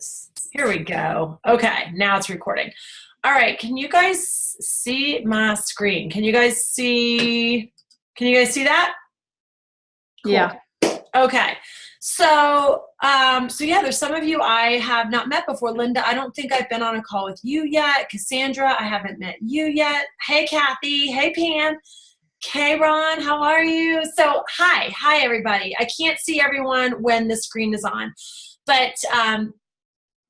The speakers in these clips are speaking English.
is. Here we go. Okay, now it's recording. All right, can you guys see my screen? Can you guys see that? Cool. Yeah. Okay. So yeah, there's some of you I have not met before. Linda, I don't think I've been on a call with you yet. Cassandra, I haven't met you yet. Hey, Kathy. Hey, Pam. Hey, Ron, how are you? So hi, everybody. I can't see everyone when the screen is on, but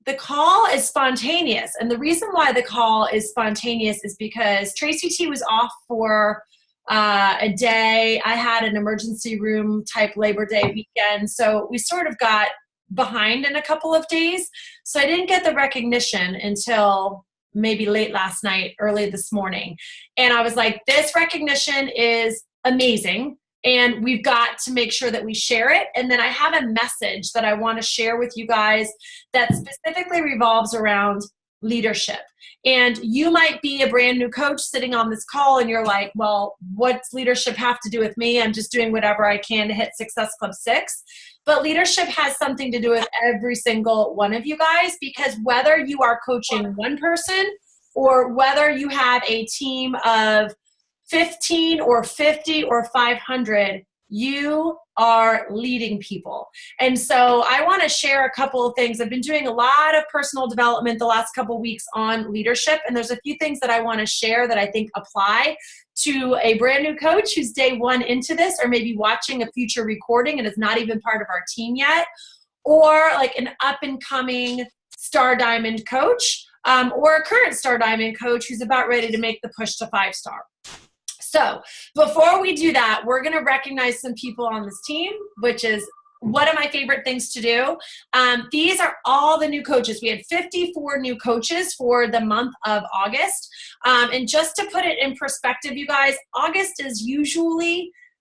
the call is spontaneous. And the reason why the call is spontaneous is because Tracy T was off for a day. I had an emergency room type Labor Day weekend. So we sort of got behind in a couple of days. So I didn't get the recognition until maybe late last night, early this morning. And I was like, this recognition is amazing. And we've got to make sure that we share it. And then I have a message that I want to share with you guys that specifically revolves around leadership. And you might be a brand new coach sitting on this call and you're like, well, what's leadership have to do with me? I'm just doing whatever I can to hit Success Club 6. But leadership has something to do with every single one of you guys, because whether you are coaching one person or whether you have a team of 15 or 50 or 500, you are leading people. And so I want to share a couple of things. I've been doing a lot of personal development the last couple of weeks on leadership, and there's a few things that I want to share that I think apply to a brand new coach who's day one into this, or maybe watching a future recording and is not even part of our team yet, or like an up and coming Star Diamond coach, or a current Star Diamond coach who's about ready to make the push to 5-star. So before we do that, we're going to recognize some people on this team, which is one of my favorite things to do. These are all the new coaches. We had 54 new coaches for the month of August. And just to put it in perspective, you guys,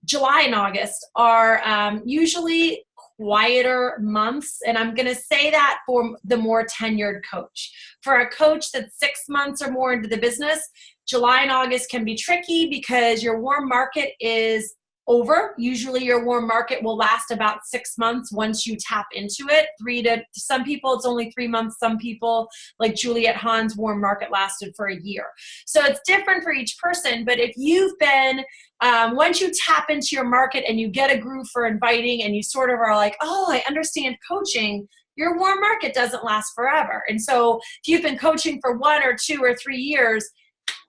July and August are usually quieter months. And I'm going to say that for the more tenured coach. For a coach that's 6 months or more into the business, July and August can be tricky because your warm market is over. Usually your warm market will last about 6 months once you tap into it. Some people, it's only 3 months. Some people, like Juliet Hahn's warm market lasted for a year. So it's different for each person. But if you've been, once you tap into your market and you get a groove for inviting and you sort of are like, oh, I understand coaching, your warm market doesn't last forever. And so if you've been coaching for 1 or 2 or 3 years,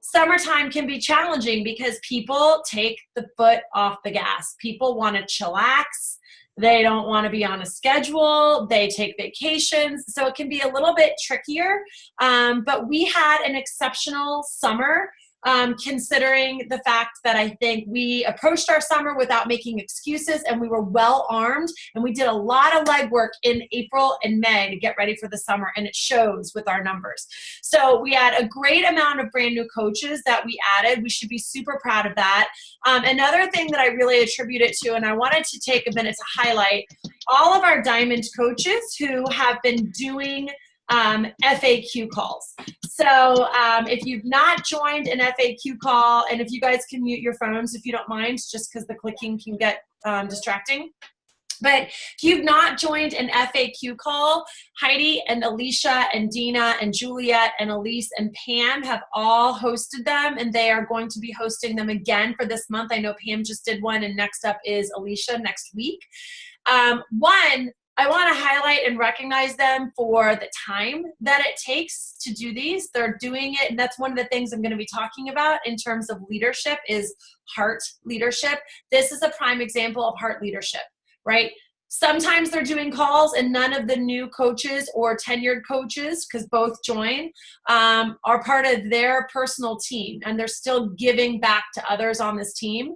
summertime can be challenging because people take the foot off the gas. People want to chillax. They don't want to be on a schedule. They take vacations. So it can be a little bit trickier. But we had an exceptional summer, considering the fact that I think we approached our summer without making excuses, and we were well armed, and we did a lot of legwork in April and May to get ready for the summer, and it shows with our numbers. So we had a great amount of brand new coaches that we added. We should be super proud of that. Another thing that I really attribute it to, and I wanted to take a minute to highlight, all of our diamond coaches who have been doing FAQ calls. So if you've not joined an FAQ call, and if you guys can mute your phones if you don't mind, just because the clicking can get distracting. But if you've not joined an FAQ call, Heidi and Alicia and Dina and Juliet and Elise and Pam have all hosted them, and they are going to be hosting them again for this month. I know Pam just did one, and next up is Alicia next week. I want to highlight and recognize them for the time that it takes to do these. They're doing it, and that's one of the things I'm going to be talking about in terms of leadership is heart leadership. This is a prime example of heart leadership, right? Sometimes they're doing calls and none of the new coaches or tenured coaches, because both join, are part of their personal team, and they're still giving back to others on this team.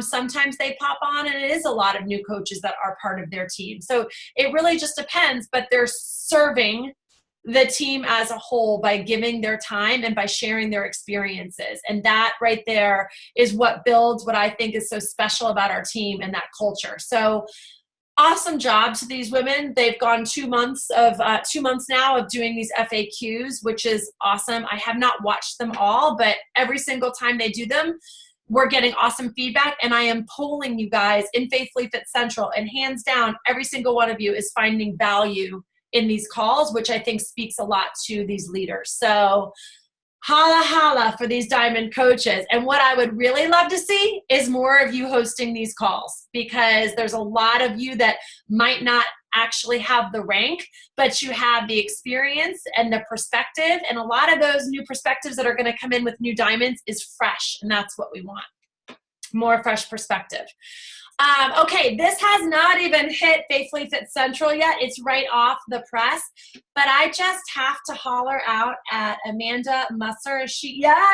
Sometimes they pop on and it is a lot of new coaches that are part of their team. So it really just depends, but they're serving the team as a whole by giving their time and by sharing their experiences. And that right there is what builds what I think is so special about our team and that culture. So awesome job to these women. They've gone 2 months now of doing these FAQs, which is awesome. I have not watched them all, but every single time they do them, we're getting awesome feedback, and I am polling you guys in Faithfully Fit Central, and hands down, every single one of you is finding value in these calls, which I think speaks a lot to these leaders. So holla holla for these diamond coaches. And what I would really love to see is more of you hosting these calls, because there's a lot of you that might not actually have the rank, but you have the experience and the perspective. And a lot of those new perspectives that are going to come in with new diamonds is fresh. And that's what we want. More fresh perspective. Okay, this has not even hit Faithfully Fit Central yet. It's right off the press, but I just have to holler out at Amanda Musser.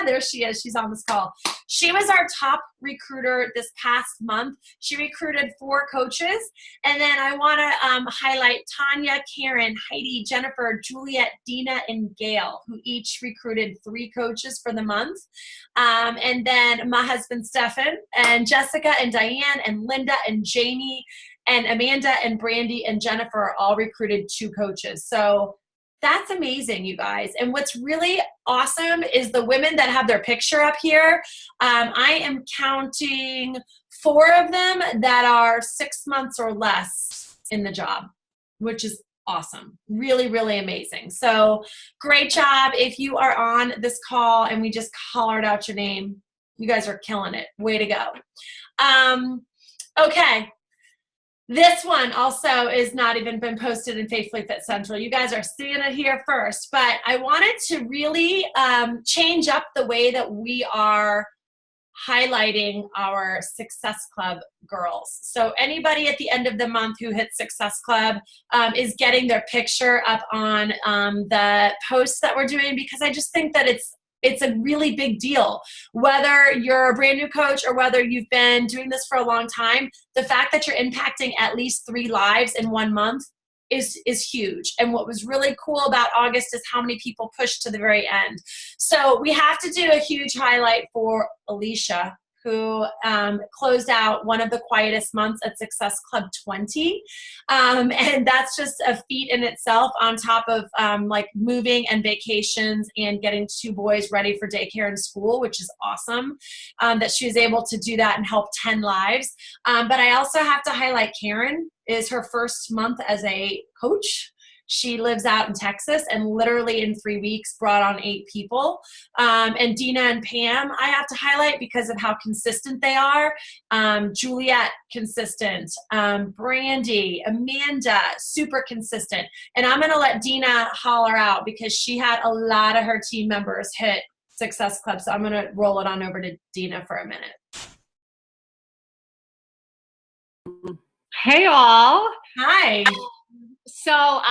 There she is. She's on this call. She was our top recruiter this past month. She recruited 4 coaches, and then I want to highlight Tanya, Karen, Heidi, Jennifer, Juliet, Dina, and Gail, who each recruited 3 coaches for the month. And then my husband Stefan, and Jessica, and Diane, and Linda, and Jamie, and Amanda, and Brandy, and Jennifer all recruited 2 coaches. So that's amazing, you guys. And what's really awesome is the women that have their picture up here. I am counting 4 of them that are 6 months or less in the job, which is awesome. Really, really amazing. So great job. If you are on this call and we just hollered out your name, you guys are killing it. Way to go. Okay. This one also is not even been posted in Faithfully Fit Central. You guys are seeing it here first, but I wanted to really change up the way that we are highlighting our Success Club girls. So anybody at the end of the month who hits Success Club is getting their picture up on the posts that we're doing, because I just think that it's a really big deal. Whether you're a brand new coach or whether you've been doing this for a long time, the fact that you're impacting at least 3 lives in 1 month is huge. And what was really cool about August is how many people pushed to the very end. So we have to do a huge highlight for Alicia, who closed out one of the quietest months at Success Club 20. And that's just a feat in itself, on top of like moving and vacations and getting 2 boys ready for daycare and school, which is awesome that she was able to do that and help 10 lives. But I also have to highlight Karen. Is her first month as a coach. She lives out in Texas and literally in 3 weeks brought on 8 people. And Dina and Pam, I have to highlight because of how consistent they are. Juliet, consistent. Brandy, Amanda, super consistent. And I'm going to let Dina holler out because she had a lot of her team members hit Success Club. So I'm going to roll it on over to Dina for a minute. Hey all. Hi. So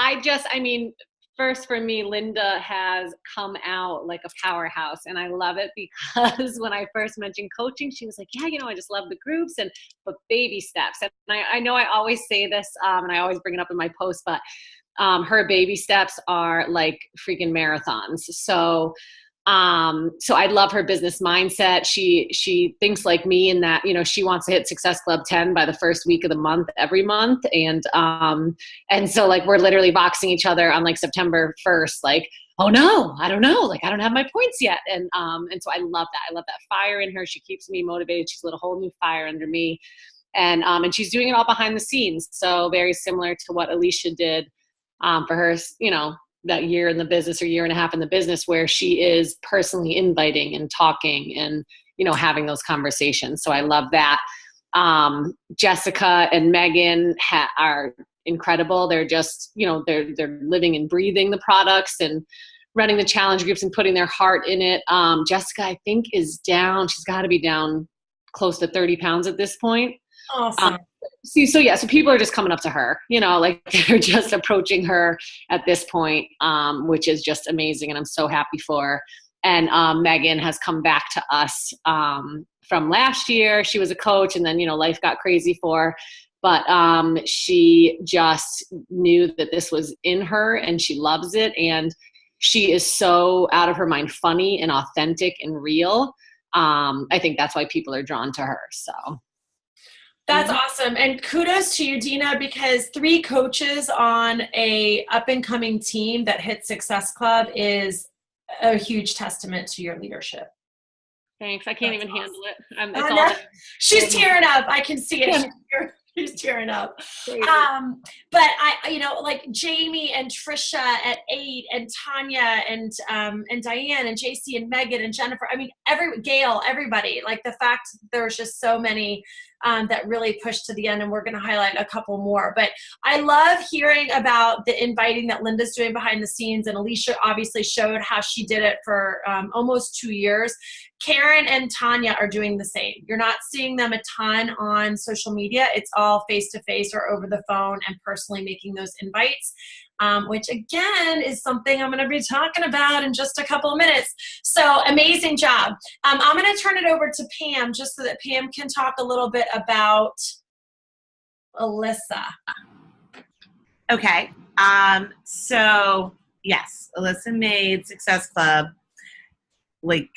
first for me, Linda has come out like a powerhouse, and I love it because when I first mentioned coaching, she was like, yeah, I just love the groups, but baby steps. And I know I always say this, and I always bring it up in my post, but her baby steps are like freaking marathons. So I love her business mindset. She thinks like me in that, she wants to hit Success Club 10 by the first week of the month, every month. And so like, we're literally boxing each other on like September 1st, like, oh no, I don't know. Like, I don't have my points yet. And so I love that. I love that fire in her. She keeps me motivated. She's lit a whole new fire under me. And she's doing it all behind the scenes. So very similar to what Alicia did, for her, that year in the business or year and a half in the business, where she is personally inviting and talking and, having those conversations. So I love that. Jessica and Megan are incredible. They're just, they're living and breathing the products and running the challenge groups and putting their heart in it. Jessica, I think, is down. She's got to be down close to 30 pounds at this point. Awesome. So people are just coming up to her, like they're just approaching her at this point, which is just amazing. And I'm so happy for her. And Megan has come back to us from last year. She was a coach, and then, life got crazy for her. But she just knew that this was in her, and she loves it. And she is so out of her mind funny and authentic and real. I think that's why people are drawn to her. So. That's awesome. And kudos to you, Dina, because 3 coaches on a up-and-coming team that hit Success Club is a huge testament to your leadership. Thanks. I can't even handle it. She's tearing up. I can see it. He's tearing up. Crazy. But like Jamie and Trisha at 8 and Tanya and Diane and JC and Megan and Jennifer. I mean, Gail, everybody, like the fact there's just so many that really pushed to the end, and we're going to highlight a couple more. But I love hearing about the inviting that Linda's doing behind the scenes, and Alicia obviously showed how she did it for almost 2 years. Karen and Tanya are doing the same. You're not seeing them a ton on social media. It's all face-to-face or over the phone and personally making those invites, which again is something I'm going to be talking about in just a couple of minutes. So amazing job. I'm going to turn it over to Pam just so that Pam can talk a little bit about Alyssa. Okay. So yes, Alyssa made Success Club like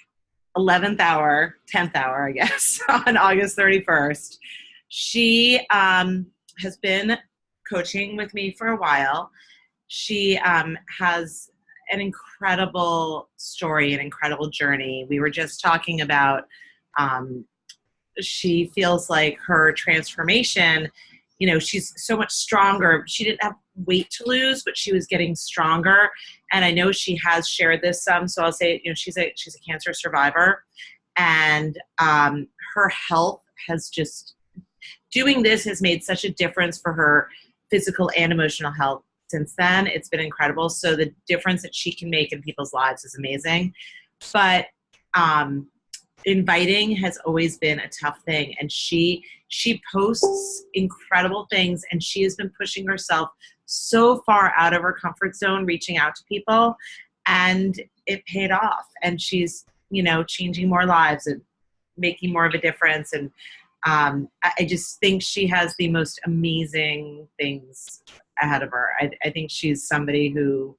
11th hour, 10th hour, I guess, on August 31st. She has been coaching with me for a while. She has an incredible story, an incredible journey. We were just talking about she feels like her transformation, she's so much stronger. She didn't have weight to lose, but she was getting stronger. And I know she has shared this some, so I'll say, she's a cancer survivor, and her health has just, doing this has made such a difference for her physical and emotional health since then. It's been incredible. So the difference that she can make in people's lives is amazing. But inviting has always been a tough thing, and she posts incredible things, and she has been pushing herself so far out of her comfort zone, reaching out to people, and it paid off. And she's, changing more lives and making more of a difference. And I just think she has the most amazing things ahead of her. I think she's somebody who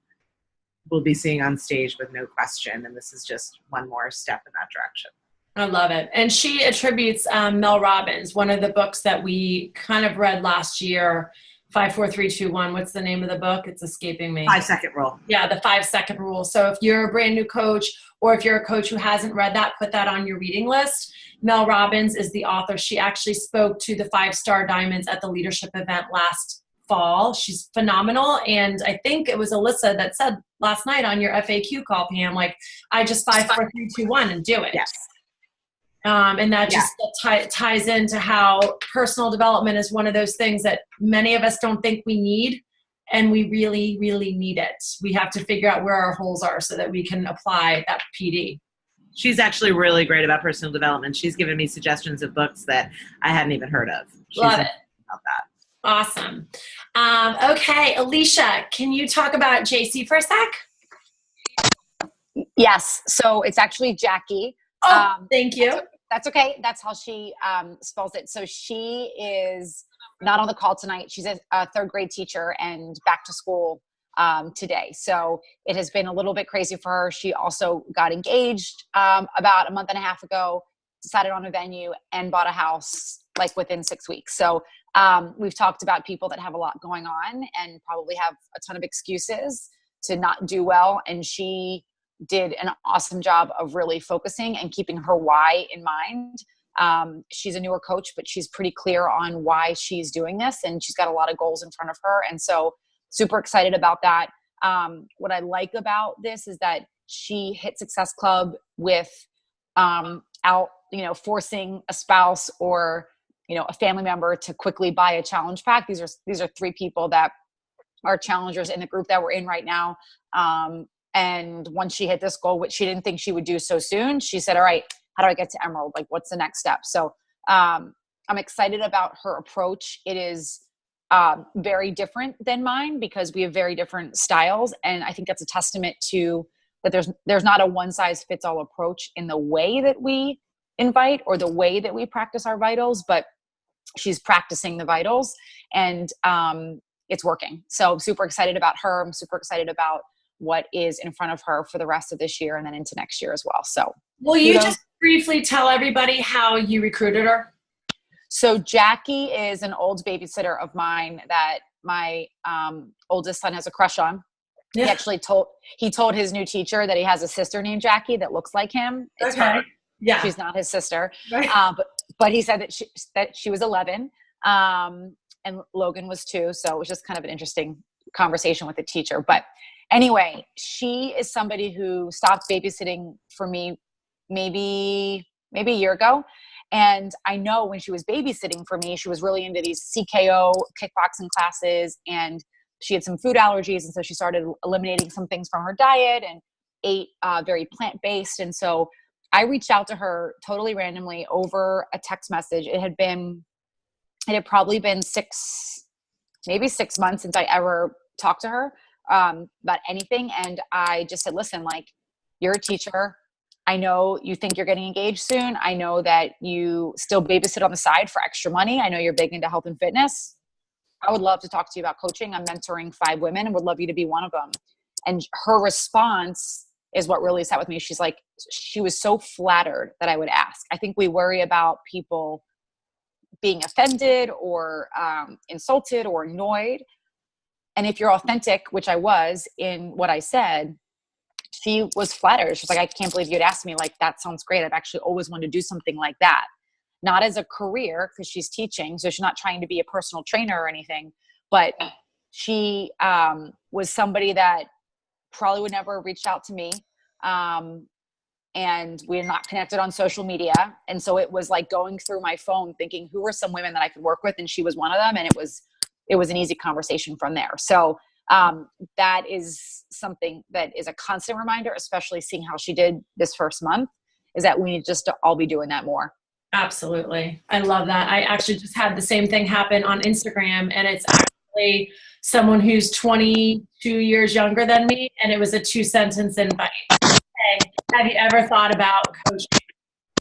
we'll be seeing on stage with no question, and this is just one more step in that direction. I love it. And she attributes Mel Robbins, one of the books that we kind of read last year, 5, 4, 3, 2, 1. What's the name of the book? It's escaping me. 5-second rule. Yeah, the 5-second rule. So if you're a brand new coach, or if you're a coach who hasn't read that, put that on your reading list. Mel Robbins is the author. She actually spoke to the 5-star diamonds at the leadership event last fall. She's phenomenal. And I think it was Alyssa that said last night on your FAQ call, Pam, like, I just 5, 4, 3, 2, 1 and do it. Yes. And that just ties into how personal development is one of those things that many of us don't think we need, and we really, really need it. We have to figure out where our holes are so that we can apply that PD. She's actually really great about personal development. She's given me suggestions of books that I hadn't even heard of. Love it. About that. Awesome. Okay, Alicia, can you talk about JC for a sec? Yes. So it's actually Jackie. Oh, thank you. That's okay. That's how she spells it. So she is not on the call tonight. She's a third grade teacher and back to school today. So it has been a little bit crazy for her. She also got engaged about a month and a half ago, decided on a venue, and bought a house like within 6 weeks. So we've talked about people that have a lot going on and probably have a ton of excuses to not do well. And she did an awesome job of really focusing and keeping her why in mind. She's a newer coach, but she's pretty clear on why she's doing this, and she's got a lot of goals in front of her. And so super excited about that. What I like about this is that she hit Success Club without, forcing a spouse or, a family member to quickly buy a challenge pack. These are 3 people that are challengers in the group that we're in right now. And once she hit this goal, which she didn't think she would do so soon, she said, all right, how do I get to Emerald? Like, what's the next step? So I'm excited about her approach. It is very different than mine because we have very different styles. And I think that's a testament to that there's not a one size fits all approach in the way that we invite or the way that we practice our vitals, but she's practicing the vitals, and it's working. So I'm super excited about her. I'm super excited about what is in front of her for the rest of this year and then into next year as well. So will you just briefly tell everybody how you recruited her? So Jackie is an old babysitter of mine that my oldest son has a crush on. Yeah. He actually told his new teacher that he has a sister named Jackie that looks like him. It's her. Yeah. She's not his sister. Right. But he said that she was 11. And Logan was too. So it was just kind of an interesting conversation with the teacher. But anyway, she is somebody who stopped babysitting for me maybe a year ago. And I know when she was babysitting for me, she was really into these CKO kickboxing classes, and she had some food allergies. And so she started eliminating some things from her diet and ate very plant-based. And so I reached out to her totally randomly over a text message. It had probably been maybe 6 months since I ever talked to her about anything. And I just said, listen, like, you're a teacher. I know you think you're getting engaged soon. I know that you still babysit on the side for extra money. I know you're big into health and fitness. I would love to talk to you about coaching. I'm mentoring 5 women and would love you to be one of them. And her response is what really sat with me. She's like, she was so flattered that I would ask. I think we worry about people being offended or insulted or annoyed. And if you're authentic, which I was in what I said, she was flattered. She's like, I can't believe you'd ask me. Like, that sounds great. I've actually always wanted to do something like that. Not as a career, because she's teaching. So she's not trying to be a personal trainer or anything. But she was somebody that probably would never have reached out to me. And we're not connected on social media. And so it was like going through my phone thinking, who are some women that I could work with? And she was one of them. And it was an easy conversation from there. So that is something that is a constant reminder, especially seeing how she did this first month, is that we need just to all be doing that more. Absolutely. I love that. I actually just had the same thing happen on Instagram, and it's actually someone who's 22 years younger than me. And it was a 2-sentence invite. Hey, have you ever thought about coaching?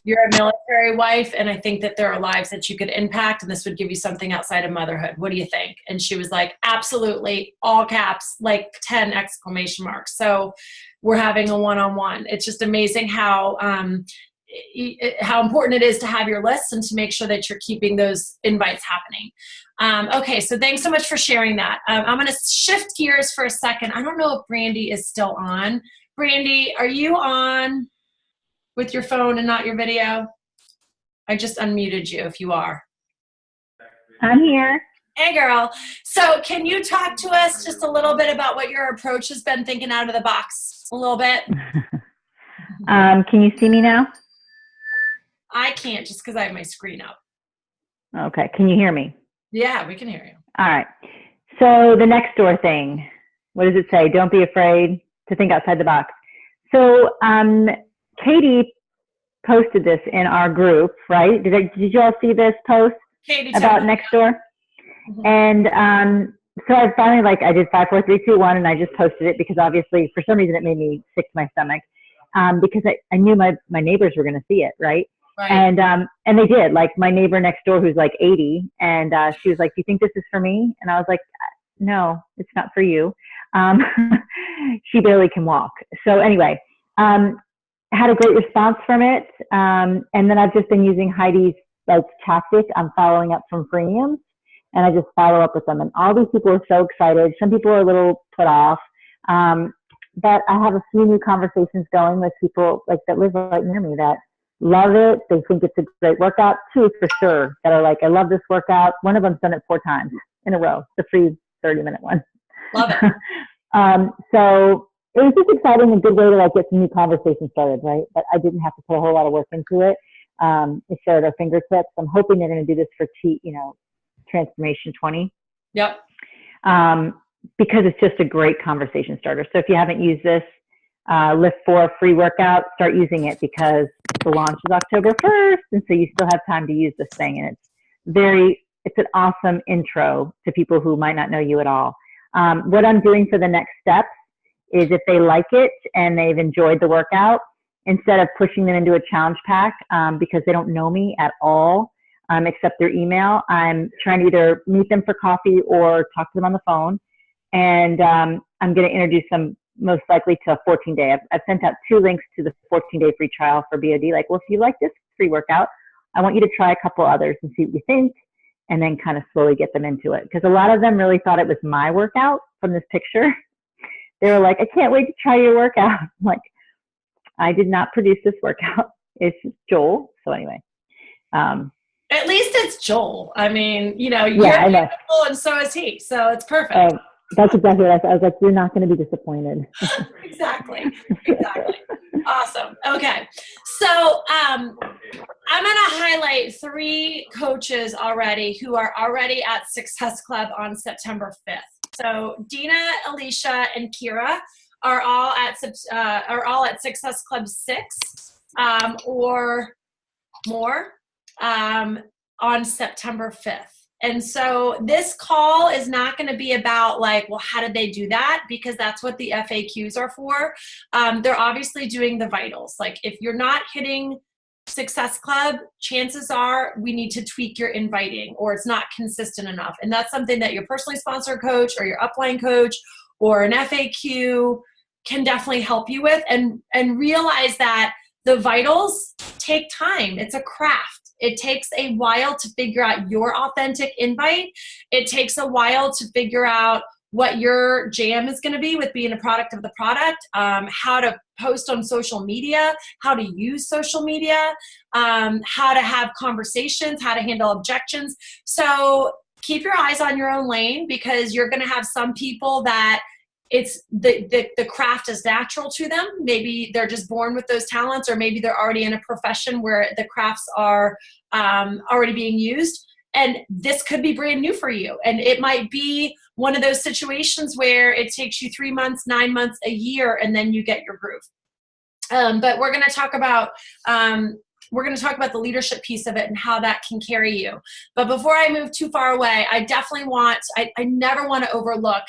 You're a military wife, and I think that there are lives that you could impact, and this would give you something outside of motherhood. What do you think? And she was like, absolutely, all caps, like 10 exclamation marks. So we're having a one-on-one. It's just amazing how important it is to have your list and to make sure that you're keeping those invites happening. Okay, so thanks so much for sharing that. I'm going to shift gears for a second. I don't know if Brandy is still on. Brandy, are you on with your phone and not your video? I just unmuted you if you are. I'm here. Hey, girl. So can you talk to us just a little bit about what your approach has been, thinking out of the box a little bit? Can you see me now? I can't, just because I have my screen up. Okay. Can you hear me? Yeah, we can hear you. All right. So the next door thing, what does it say? Don't be afraid to think outside the box. So Katie posted this in our group, right? Did you all see this post Katie, about next door? Mm-hmm. And so I finally, I did 5, 4, 3, 2, 1, and I just posted it because obviously for some reason it made me sick to my stomach, because I knew my neighbors were going to see it, right? Right. And they did. Like, my neighbor next door, who's like 80, and she was like, do you think this is for me? And I was like, no, it's not for you. She barely can walk. So anyway, had a great response from it. And then I've just been using Heidi's tactic. I'm following up from freemiums, and I just follow up with them. And all these people are so excited. Some people are a little put off. But I have a few new conversations going with people that live right near me that love it. They think it's a great workout. 2 for sure that are like, I love this workout. One of them's done it 4 times in a row, the free 30-minute one. Love it. So it was just exciting, a good way to get some new conversations started, right? But I didn't have to put a whole lot of work into it. It's at our fingertips. I'm hoping they're going to do this for Transformation 20. Yep. Because it's just a great conversation starter. So if you haven't used this Lift 4 free workout, start using it, because the launch is October 1st. And so you still have time to use this thing. And it's an awesome intro to people who might not know you at all. What I'm doing for the next steps is, if they like it and they've enjoyed the workout, instead of pushing them into a challenge pack, because they don't know me at all, except their email, I'm trying to either meet them for coffee or talk to them on the phone. And I'm going to introduce them most likely to a 14-day. I've sent out 2 links to the 14-day free trial for BOD. If you like this free workout, I want you to try a couple others and see what you think, and then kind of slowly get them into it. Because a lot of them really thought it was my workout from this picture. They were like, I can't wait to try your workout. I'm like, I did not produce this workout. It's Joel. So anyway. At least it's Joel. I mean, you know, Yeah, I you're know. beautiful and so is he. So it's perfect. That's exactly what I said. I was like, you're not going to be disappointed. Exactly. Awesome. Okay. So I'm going to highlight 3 coaches already who are already at Success Club on September 5th. So Dina, Alicia, and Kira are all at Success Club 6 or more on September 5th. And so this call is not going to be about like, well, how did they do that? Because that's what the FAQs are for. They're obviously doing the vitals. Like if you're not hitting Success Club, chances are we need to tweak your inviting or it's not consistent enough. And that's something that your personally sponsored coach or your upline coach or an FAQ can definitely help you with, and realize that the vitals take time. It's a craft. It takes a while to figure out your authentic invite. It takes a while to figure out what your jam is going to be with being a product of the product, how to post on social media, how to use social media, how to have conversations, how to handle objections. So keep your eyes on your own lane, because you're going to have some people that it's the craft is natural to them. Maybe they're just born with those talents, or maybe they're already in a profession where the crafts are already being used. And this could be brand new for you. And it might be one of those situations where it takes you 3 months, 9 months, a year, and then you get your groove. But we're going to talk about the leadership piece of it and how that can carry you. But before I move too far away, I definitely I never want to overlook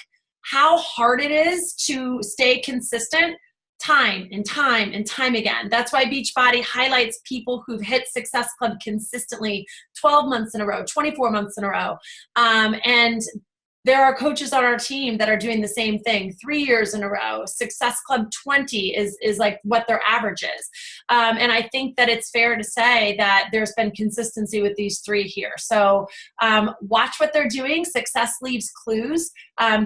how hard it is to stay consistent time and time and time again. That's why Beachbody highlights people who've hit Success Club consistently 12 months in a row, 24 months in a row. And there are coaches on our team that are doing the same thing 3 years in a row. Success Club 20 is like what their average is. And I think that it's fair to say that there's been consistency with these 3 here. So watch what they're doing. Success leaves clues.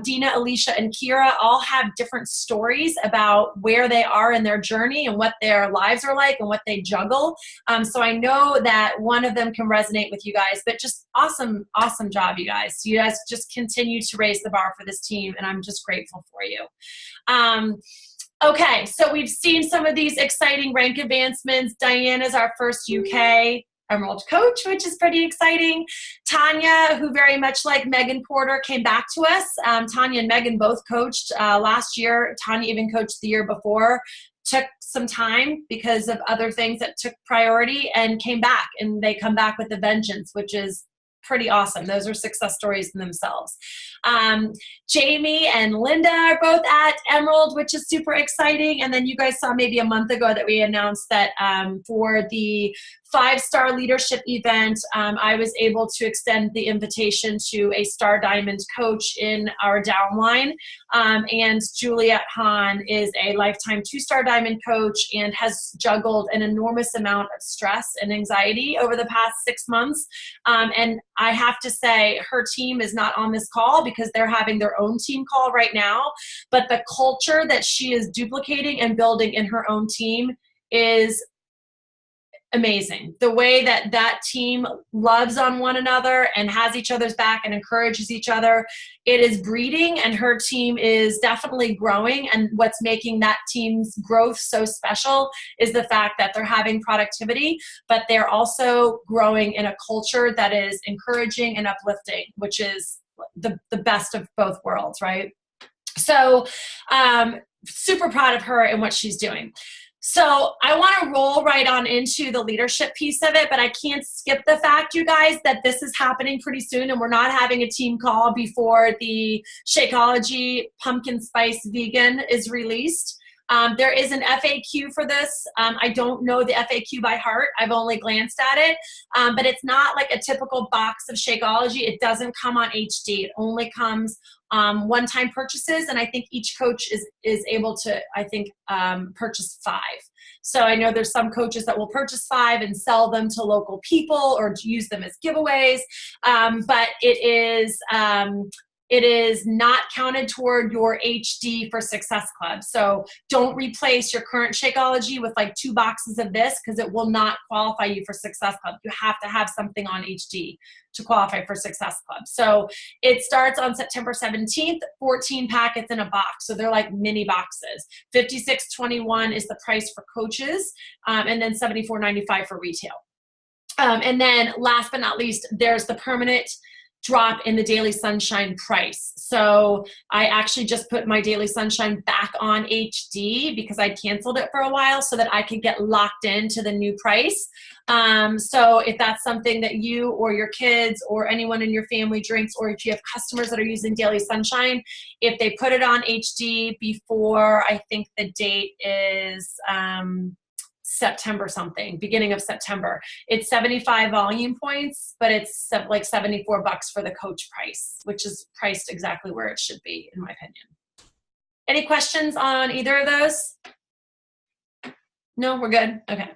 Dina, Alicia, and Kira all have different stories about where they are in their journey and what their lives are like and what they juggle. So I know that one of them can resonate with you guys, but just awesome job, you guys. You guys just continue to raise the bar for this team, and I'm just grateful for you. Okay, so we've seen some of these exciting rank advancements. Diane is our first UK Emerald coach, which is pretty exciting. Tanya, who very much like Megan Porter, came back to us. Tanya and Megan both coached last year. Tanya even coached the year before. Took some time because of other things that took priority and came back, and they come back with a vengeance, which is pretty awesome. Those are success stories in themselves. Jamie and Linda are both at Emerald, which is super exciting. And then you guys saw maybe a month ago that we announced that for the 5-star leadership event, I was able to extend the invitation to a Star Diamond coach in our downline. And Juliet Hahn is a lifetime 2-star diamond coach and has juggled an enormous amount of stress and anxiety over the past 6 months. And I have to say, her team is not on this call because they're having their own team call right now. But the culture that she is duplicating and building in her own team is amazing. The way that that team loves on one another and has each other's back and encourages each other, it is breeding, and her team is definitely growing. And what's making that team's growth so special is the fact that they're having productivity, but they're also growing in a culture that is encouraging and uplifting, which is the best of both worlds, right? So super proud of her and what she's doing. So I want to roll right on into the leadership piece of it, but I can't skip the fact, you guys, that this is happening pretty soon, and we're not having a team call before the Shakeology Pumpkin Spice Vegan is released. There is an FAQ for this. I don't know the FAQ by heart. I've only glanced at it, but it's not like a typical box of Shakeology. It doesn't come on HD. It only comes one-time purchases, and I think each coach is able to, purchase 5. So I know there's some coaches that will purchase 5 and sell them to local people or use them as giveaways, but it is it is not counted toward your HD for Success Club. So don't replace your current Shakeology with like 2 boxes of this, because it will not qualify you for Success Club. You have to have something on HD to qualify for Success Club. So it starts on September 17th, 14 packets in a box. So they're like mini boxes. $56.21 is the price for coaches, and then $74.95 for retail. And then last but not least, there's the permanent drop in the Daily Sunshine price. So I actually just put my Daily Sunshine back on HD because I canceled it for a while so that I could get locked into the new price. So if that's something that you or your kids or anyone in your family drinks, or if you have customers that are using Daily Sunshine, if they put it on HD before, I think the date is September something, beginning of September. It's 75 volume points, but it's like $74 for the coach price, which is priced exactly where it should be, in my opinion. Any questions on either of those? No, we're good? Okay.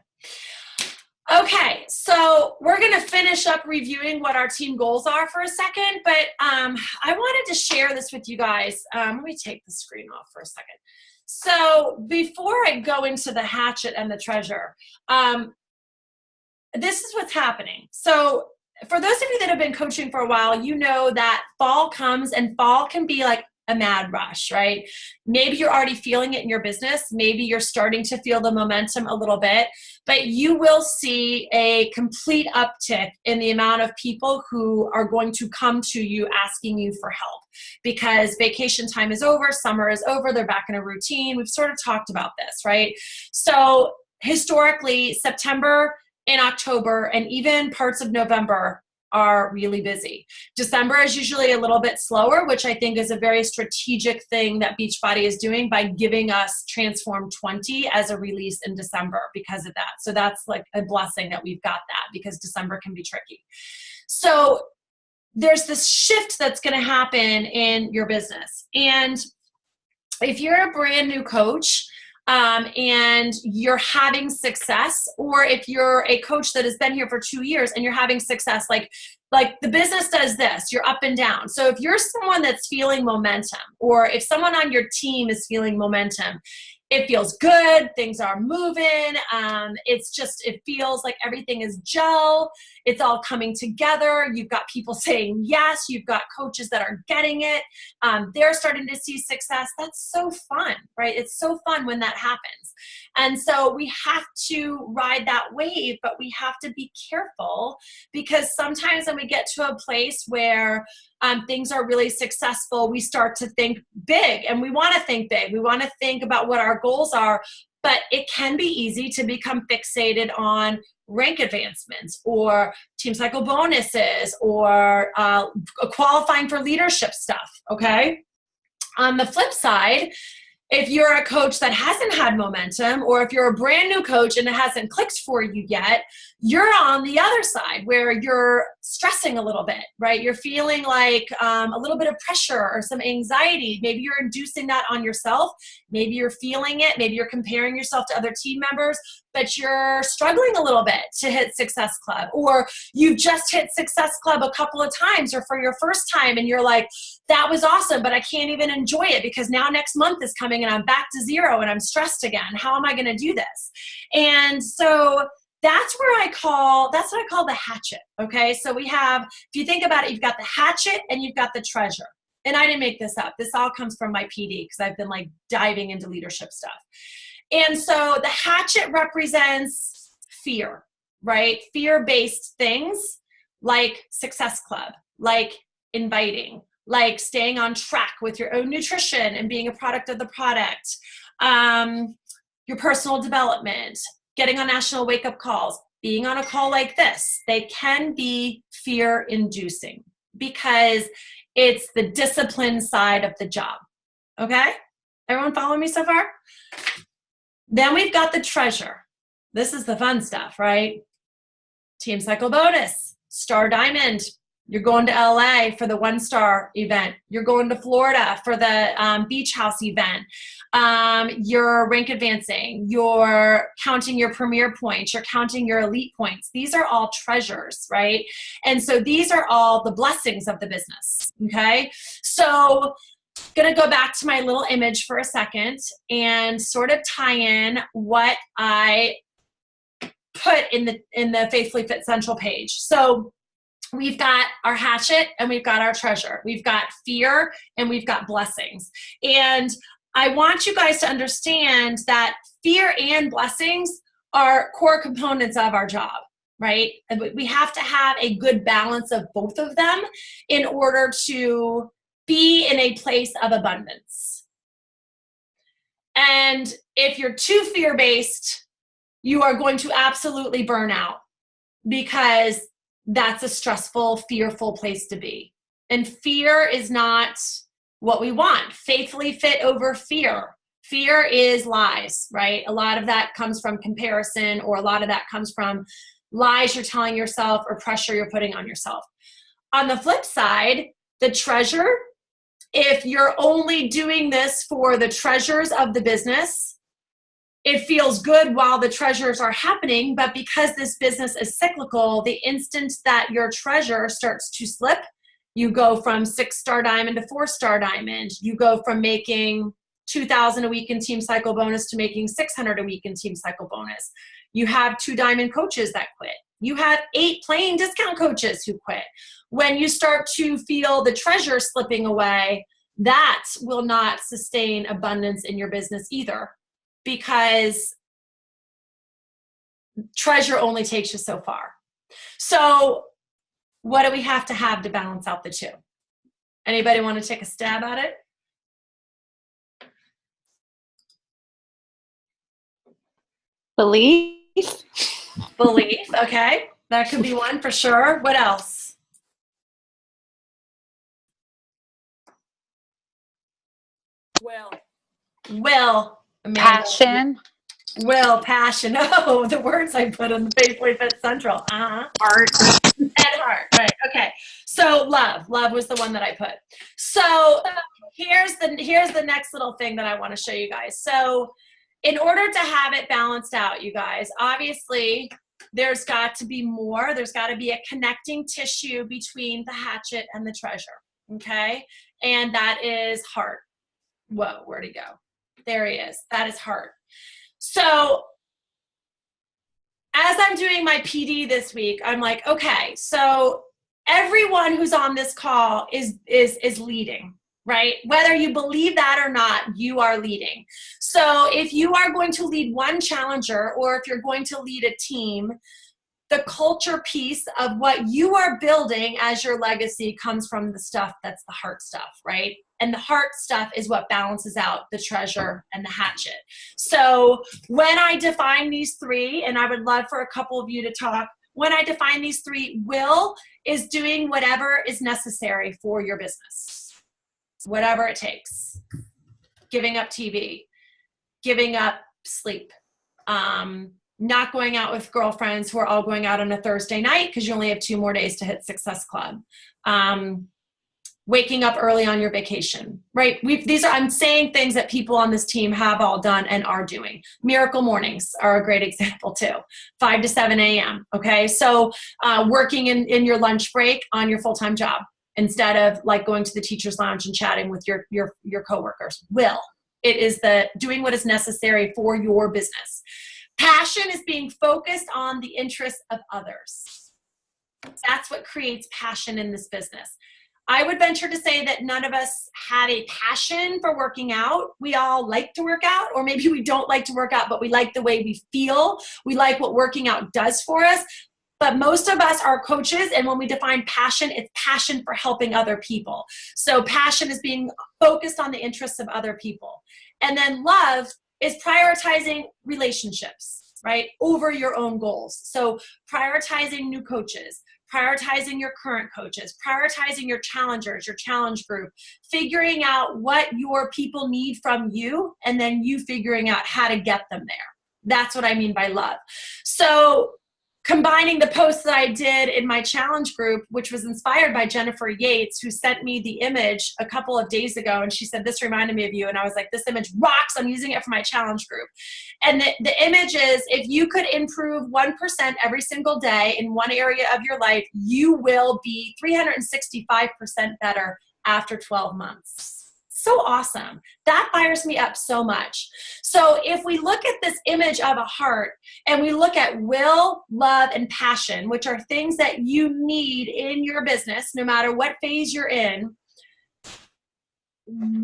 Okay, so we're going to finish up reviewing what our team goals are for a second, but I wanted to share this with you guys. Let me take the screen off for a second. So before I go into the hatchet and the treasure, this is what's happening. So for those of you that have been coaching for a while, you know that fall comes, and fall can be like a mad rush, right? Maybe you're already feeling it in your business. Maybe you're starting to feel the momentum a little bit, but you will see a complete uptick in the amount of people who are going to come to you asking you for help, because vacation time is over, summer is over, they're back in a routine. We've sort of talked about this, right? So historically, September and October and even parts of November are really busy. December is usually a little bit slower, which I think is a very strategic thing that Beachbody is doing by giving us Transform 20 as a release in December because of that. So that's like a blessing that we've got that, because December can be tricky. So there's this shift that's going to happen in your business. And if you're a brand new coach, and you're having success, or if you're a coach that has been here for 2 years and you're having success, like the business does this, you're up and down. So if you're someone that's feeling momentum, or if someone on your team is feeling momentum, it feels good, things are moving, it feels like everything is gel, it's all coming together, you've got people saying yes, you've got coaches that are getting it, they're starting to see success. That's so fun, right? It's so fun when that happens. And so we have to ride that wave, but we have to be careful, because sometimes when we get to a place where things are really successful, we start to think big, and we want to think big. We want to think about what our goals are, but it can be easy to become fixated on rank advancements or team cycle bonuses or qualifying for leadership stuff, okay? On the flip side, if you're a coach that hasn't had momentum, or if you're a brand new coach and it hasn't clicked for you yet, you're on the other side where you're stressing a little bit, right? You're feeling like a little bit of pressure or some anxiety. Maybe you're inducing that on yourself. Maybe you're feeling it. Maybe you're comparing yourself to other team members, but you're struggling a little bit to hit Success Club, or you've just hit Success Club a couple of times or for your first time, and you're like, that was awesome, but I can't even enjoy it because now next month is coming and I'm back to zero and I'm stressed again. How am I going to do this? And so that's what I call the hatchet. Okay. So we have, if you think about it, you've got the hatchet and you've got the treasure. And I didn't make this up. This all comes from my PD, because I've been like diving into leadership stuff. And so the hatchet represents fear, right? Fear-based things like Success Club, like inviting, like staying on track with your own nutrition and being a product of the product, your personal development, getting on national wake-up calls, being on a call like this. They can be fear-inducing because it's the discipline side of the job. Okay? Everyone follow me so far? Then we've got the treasure. This is the fun stuff, right? Team cycle bonus, star diamond, You're going to LA for the 1-star event. You're going to Florida for the beach house event. You're rank advancing. You're counting your premier points. You're counting your elite points. These are all treasures, right? And so these are all the blessings of the business, okay? So going to go back to my little image for a second and sort of tie in what I put in the Faithfully Fit Central page. So we've got our hatchet and we've got our treasure. We've got fear and we've got blessings. And I want you guys to understand that fear and blessings are core components of our job, right? And we have to have a good balance of both of them in order to be in a place of abundance. And if you're too fear-based, you are going to absolutely burn out, because that's a stressful, fearful place to be. And fear is not what we want. Faithfully fit over fear. Fear is lies, right? A lot of that comes from comparison, or a lot of that comes from lies you're telling yourself or pressure you're putting on yourself. On the flip side, the treasure, if you're only doing this for the treasures of the business, it feels good while the treasures are happening, but because this business is cyclical, the instant that your treasure starts to slip, you go from 6-star diamond to 4-star diamond. You go from making $2,000 a week in team cycle bonus to making $600 a week in team cycle bonus. You have 2 diamond coaches that quit. You have 8 plain discount coaches who quit. When you start to feel the treasure slipping away, that will not sustain abundance in your business either, because treasure only takes you so far. So what do we have to balance out the two? Anybody want to take a stab at it? Belief. Belief, okay. That could be one for sure. What else? Will. Amanda. Passion. Will, passion. Oh, the words I put in the Faithfully Fit Central. Heart. And heart, right. Okay. So love was the one that I put. So here's the next little thing that I want to show you guys. So in order to have it balanced out, you guys, obviously there's got to be more. There's got to be a connecting tissue between the hatchet and the treasure. Okay. And that is heart. Whoa, where'd he go? There he is. That is heart. So as I'm doing my PD this week, I'm like, okay, so everyone who's on this call is leading, right? Whether you believe that or not, you are leading. So if you are going to lead one challenger, or if you're going to lead a team, the culture piece of what you are building as your legacy comes from the stuff that's the heart stuff, right? And the heart stuff is what balances out the treasure and the hatchet. So when I define these 3, and I would love for a couple of you to talk, when I define these 3, will is doing whatever is necessary for your business, whatever it takes. Giving up TV, giving up sleep, not going out with girlfriends who are all going out on a Thursday night because you only have 2 more days to hit Success Club. Waking up early on your vacation, right? I'm saying things that people on this team have all done and are doing. Miracle mornings are a great example too. 5 to 7 a.m. Okay. So working in your lunch break on your full-time job instead of like going to the teacher's lounge and chatting with your coworkers. It is the doing what is necessary for your business. Passion is being focused on the interests of others. That's what creates passion in this business. I would venture to say that none of us have a passion for working out. We all like to work out, or maybe we don't like to work out, but we like the way we feel. We like what working out does for us. But most of us are coaches, and when we define passion, it's passion for helping other people. So passion is being focused on the interests of other people. And then love is prioritizing relationships, right, over your own goals. So prioritizing new coaches, prioritizing your current coaches, prioritizing your challengers, your challenge group, figuring out what your people need from you, and then you figuring out how to get them there. That's what I mean by love. So combining the post that I did in my challenge group, which was inspired by Jennifer Yates, who sent me the image a couple of days ago. And she said, this reminded me of you. And I was like, this image rocks. I'm using it for my challenge group. And the image is, if you could improve 1% every single day in one area of your life, you will be 365% better after 12 months. So awesome. That fires me up so much. So if we look at this image of a heart and we look at will, love, and passion, which are things that you need in your business, no matter what phase you're in,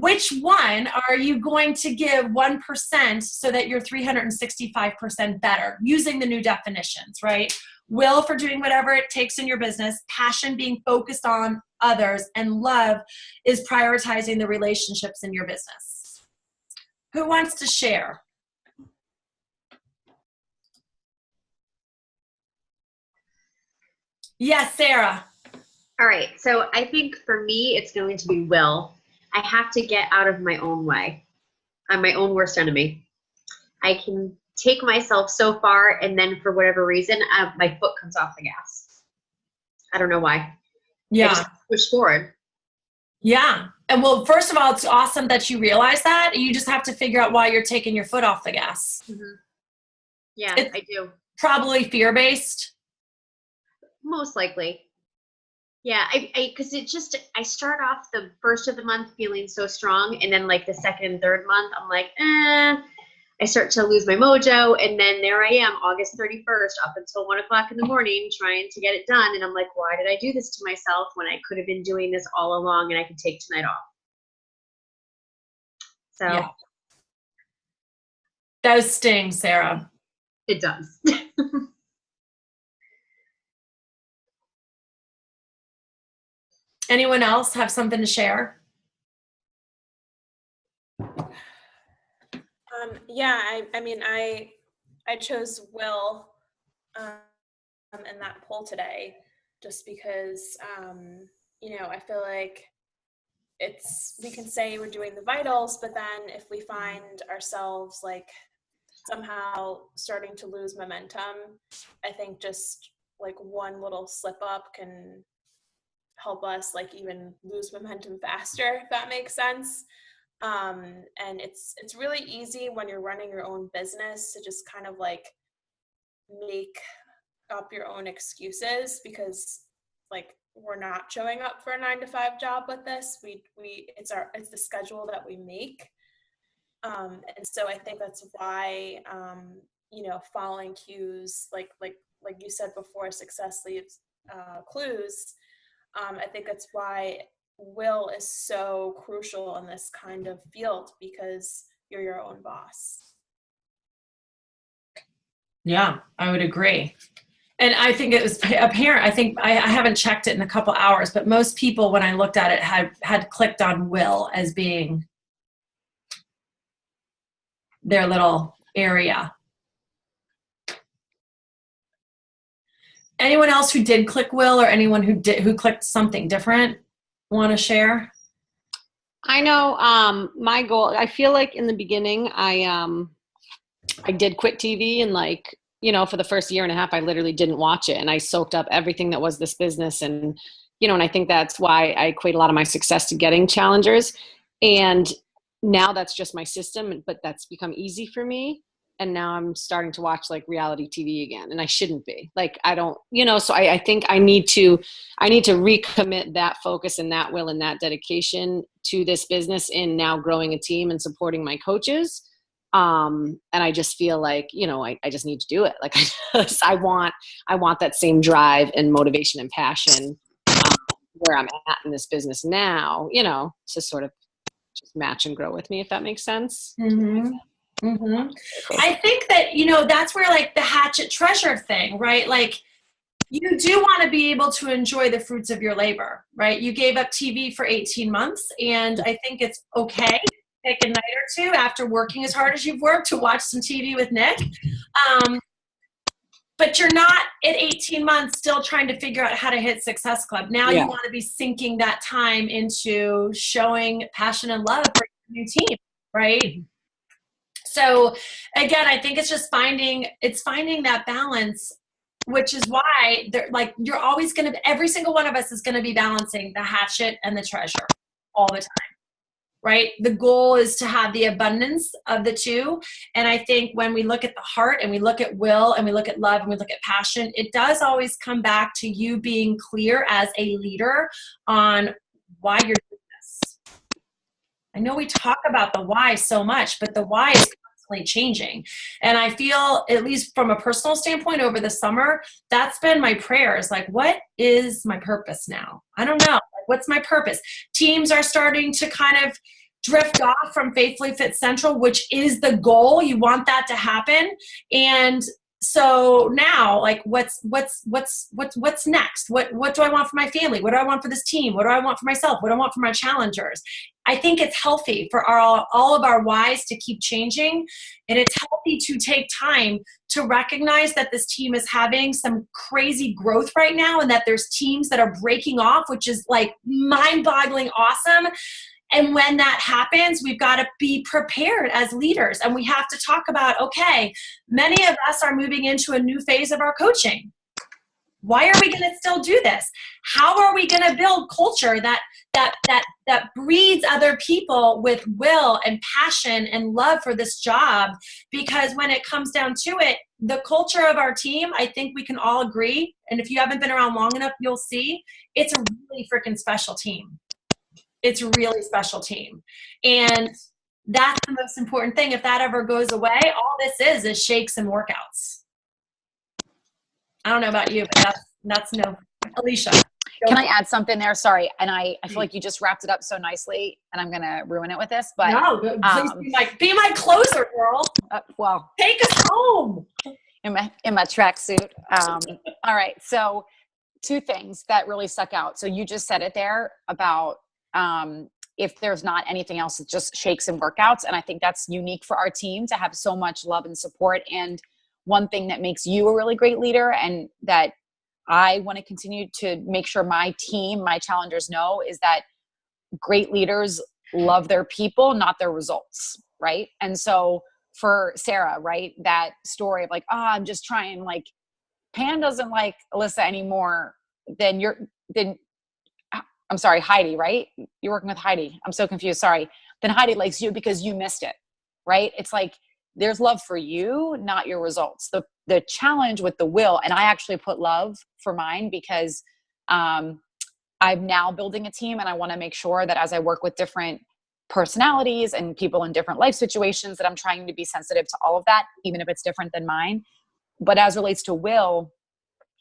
which one are you going to give 1% so that you're 365% better using the new definitions, right? Will for doing whatever it takes in your business, passion being focused on others, and love is prioritizing the relationships in your business. Who wants to share? Yes, Sarah. All right. So I think for me, it's going to be will. I have to get out of my own way. I'm my own worst enemy. I can take myself so far, and then for whatever reason, my foot comes off the gas. I don't know why. Yeah. I just push forward. Yeah. And well, first of all, it's awesome that you realize that. You just have to figure out why you're taking your foot off the gas. Mm-hmm. Yeah, it's I do. Probably fear-based. Most likely. Yeah, because I start off the first of the month feeling so strong, and then like the second and third month, I'm like, I start to lose my mojo, and then there I am, August 31st, up until 1 o'clock in the morning, trying to get it done, and I'm like, why did I do this to myself when I could have been doing this all along, and I could take tonight off? So yeah. Those sting, Sarah. It does. Anyone else have something to share? Yeah, I mean, I chose will in that poll today, just because, I feel like we can say we're doing the vitals, but then if we find ourselves like somehow starting to lose momentum, I think just like one little slip up can help us like even lose momentum faster, if that makes sense. And it's really easy when you're running your own business to just kind of like make up your own excuses, because like we're not showing up for a 9-to-5 job with this. It's the schedule that we make. And so I think that's why, following cues, like you said before, success leaves clues. I think that's why will is so crucial in this kind of field, because you're your own boss. Yeah, I would agree. And I think it was apparent. I think I haven't checked it in a couple hours, but most people, when I looked at it, had clicked on will as being their little area. Anyone else who did click will, or anyone who clicked something different, want to share? I know my goal, I feel like in the beginning I did quit TV, and like, for the first year and a half I literally didn't watch it, and I soaked up everything that was this business, and and I think that's why I equate a lot of my success to getting challengers. And now that's just my system, but that's become easy for me. And now I'm starting to watch like reality TV again, and I shouldn't be. Like, I don't, so I think I need to recommit that focus and that will and that dedication to this business, in now growing a team and supporting my coaches. And I just feel like, I just need to do it. Like, I want that same drive and motivation and passion where I'm at in this business now, to sort of just match and grow with me, if that makes sense. Mm-hmm. Mm-hmm. I think that, that's where like the hatchet treasure thing, right? Like, you do want to be able to enjoy the fruits of your labor, right? You gave up TV for 18 months, and I think it's okay to take a night or two after working as hard as you've worked to watch some TV with Nick. But you're not at 18 months still trying to figure out how to hit Success Club. Now you want to be sinking that time into showing passion and love for your new team, right? So again, I think it's just finding that balance which is why they're like, you're always going to, every single one of us is going to be balancing the hatchet and the treasure all the time, right? The goal is to have the abundance of the two. And I think when we look at the heart and we look at will and we look at love and we look at passion, it does always come back to you being clear as a leader on why you're doing this. I know we talk about the why so much, but the why is constantly changing. And I feel, at least from a personal standpoint over the summer, that's been my prayers. Like, what is my purpose now? I don't know. Like, what's my purpose? Teams are starting to kind of drift off from Faithfully Fit Central, which is the goal. You want that to happen. And so now, like, what's next? What do I want for my family? What do I want for this team? What do I want for myself? What do I want for my challengers? I think it's healthy for all of our whys to keep changing. And it's healthy to take time to recognize that this team is having some crazy growth right now, and that there's teams that are breaking off, which is like mind-boggling awesome. And when that happens, we've got to be prepared as leaders. And we have to talk about, okay, many of us are moving into a new phase of our coaching. Why are we going to still do this? How are we going to build culture that breeds other people with will and passion and love for this job? Because when it comes down to it, the culture of our team, I think we can all agree, and if you haven't been around long enough, you'll see, it's a really freaking special team. It's a really special team. And that's the most important thing. If that ever goes away, all this is shakes and workouts. I don't know about you, but that's no. Alicia. Can I add something there? Sorry. And I feel like you just wrapped it up so nicely, and I'm going to ruin it with this. But no, please be my closer, girl. Well, take us home. In my tracksuit. All right. So 2 things that really stuck out. So you just said it there about if there's not anything else, it's just shakes and workouts. And I think that's unique for our team to have so much love and support. And one thing that makes you a really great leader, and that I want to continue to make sure my team, my challengers know, is that great leaders love their people, not their results. Right. And so for Sarah, right, that story of like, I'm just trying, like, Pam doesn't like Alyssa anymore. I'm sorry, Heidi, right? You're working with Heidi. I'm so confused. Sorry. Then Heidi likes you because you missed it, right? It's like, there's love for you, not your results. The challenge with the will, and I actually put love for mine because I'm now building a team, and I want to make sure that as I work with different personalities and people in different life situations, that I'm trying to be sensitive to all of that, even if it's different than mine. But as relates to will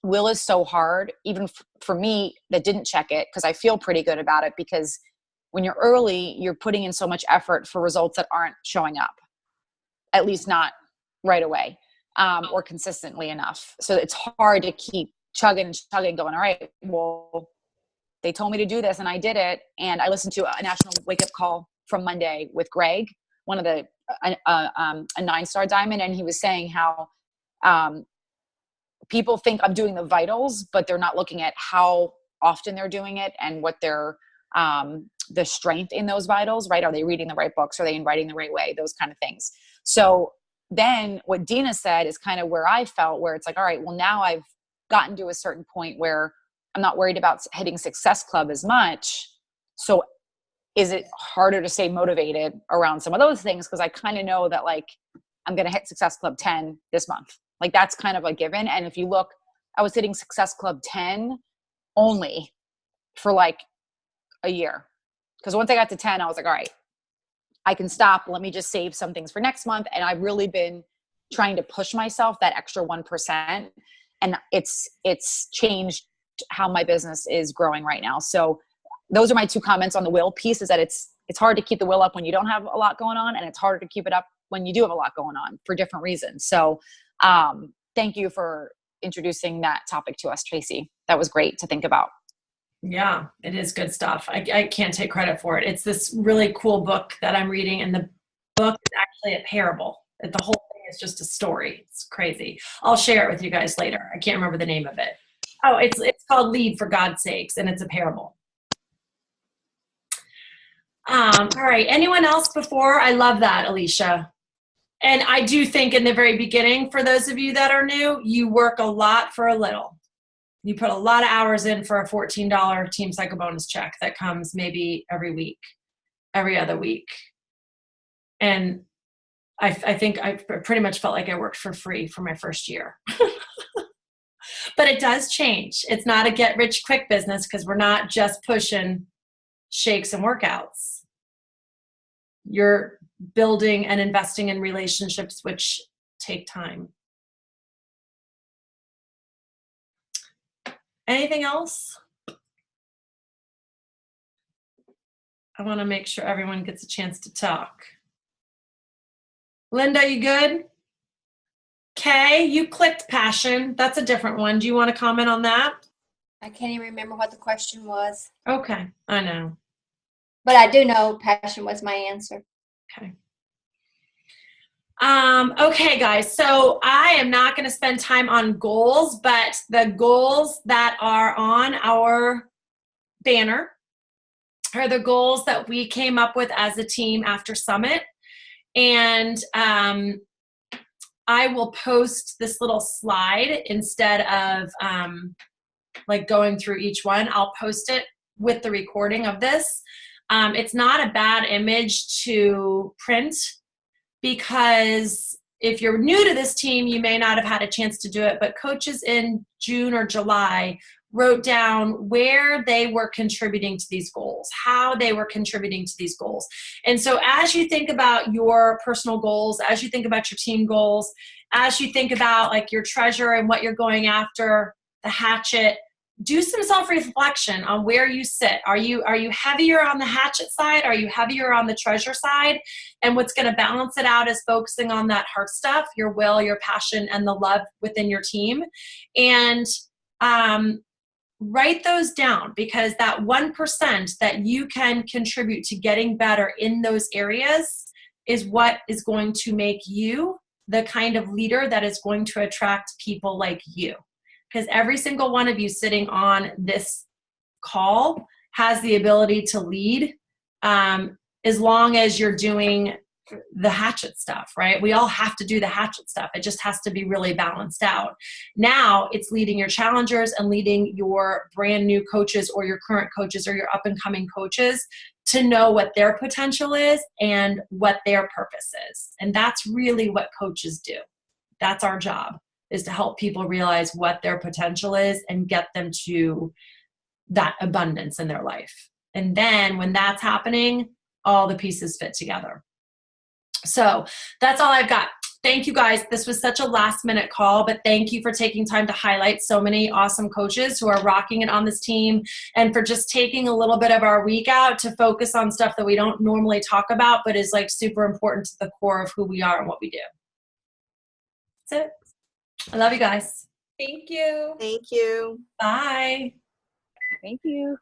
is so hard, even for me that didn't check it, because I feel pretty good about it, because when you're early, you're putting in so much effort for results that aren't showing up, at least not right away, or consistently enough. So it's hard to keep chugging, going, all right, well, they told me to do this and I did it. And I listened to a national wake up call from Monday with Greg, one of the, a 9-star diamond. And he was saying how, people think I'm doing the vitals, but they're not looking at how often they're doing it and what their, the strength in those vitals, right? Are they reading the right books? Are they writing the right way? Those kind of things. So then what Dina said is kind of where I felt, where it's like, all right, well, now I've gotten to a certain point where I'm not worried about hitting Success Club as much. So is it harder to stay motivated around some of those things? Because I kind of know that, like, I'm going to hit Success Club 10 this month. Like, that's kind of a given. And if you look, I was hitting Success Club 10 only for like a year. Because once I got to 10, I was like, all right, I can stop. Let me just save some things for next month. And I've really been trying to push myself that extra 1%. And it's changed how my business is growing right now. So those are my 2 comments on the will piece, is that it's hard to keep the will up when you don't have a lot going on. And it's harder to keep it up when you do have a lot going on for different reasons. So thank you for introducing that topic to us, Tracy. That was great to think about. Yeah, it is good stuff. I can't take credit for it. It's this really cool book that I'm reading, and the book is actually a parable. The whole thing is just a story. It's crazy. I'll share it with you guys later. I can't remember the name of it. Oh, it's called Lead, for God's Sakes, and it's a parable. All right. Anyone else before? I love that, Alicia. And I do think in the very beginning, for those of you that are new, you work a lot for a little. You put a lot of hours in for a $14 Team Cycle bonus check that comes maybe every week, every other week. And I think I pretty much felt like I worked for free for my first year. But it does change. It's not a get rich quick business because we're not just pushing shakes and workouts. You're building and investing in relationships which take time. Anything else? I want to make sure everyone gets a chance to talk. Linda, you good? Kay, you clicked passion. That's a different one. Do you want to comment on that? I can't even remember what the question was. Okay, I know. But I do know passion was my answer. Okay. Okay, guys, so I am not going to spend time on goals, but the goals that are on our banner are the goals that we came up with as a team after Summit. And I will post this little slide instead of like going through each one. I'll post it with the recording of this. It's not a bad image to print because if you're new to this team, you may not have had a chance to do it, but coaches in June or July wrote down where they were contributing to these goals, how they were contributing to these goals. And so as you think about your personal goals, as you think about your team goals, as you think about like your treasure and what you're going after, the hatchet, do some self-reflection on where you sit. Are you heavier on the hatchet side? Are you heavier on the treasure side? And what's going to balance it out is focusing on that heart stuff, your will, your passion, and the love within your team. And write those down, because that 1% that you can contribute to getting better in those areas is what is going to make you the kind of leader that is going to attract people like you. Because every single one of you sitting on this call has the ability to lead, as long as you're doing the hatchet stuff, right? We all have to do the hatchet stuff. It just has to be really balanced out. Now it's leading your challengers and leading your brand new coaches or your current coaches or your up and coming coaches to know what their potential is and what their purpose is. And that's really what coaches do. That's our job, is to help people realize what their potential is and get them to that abundance in their life. And then when that's happening, all the pieces fit together. So that's all I've got. Thank you guys. This was such a last minute call, but thank you for taking time to highlight so many awesome coaches who are rocking it on this team, and for just taking a little bit of our week out to focus on stuff that we don't normally talk about, but is like super important to the core of who we are and what we do. That's it. I love you guys. Thank you. Thank you. Bye. Thank you.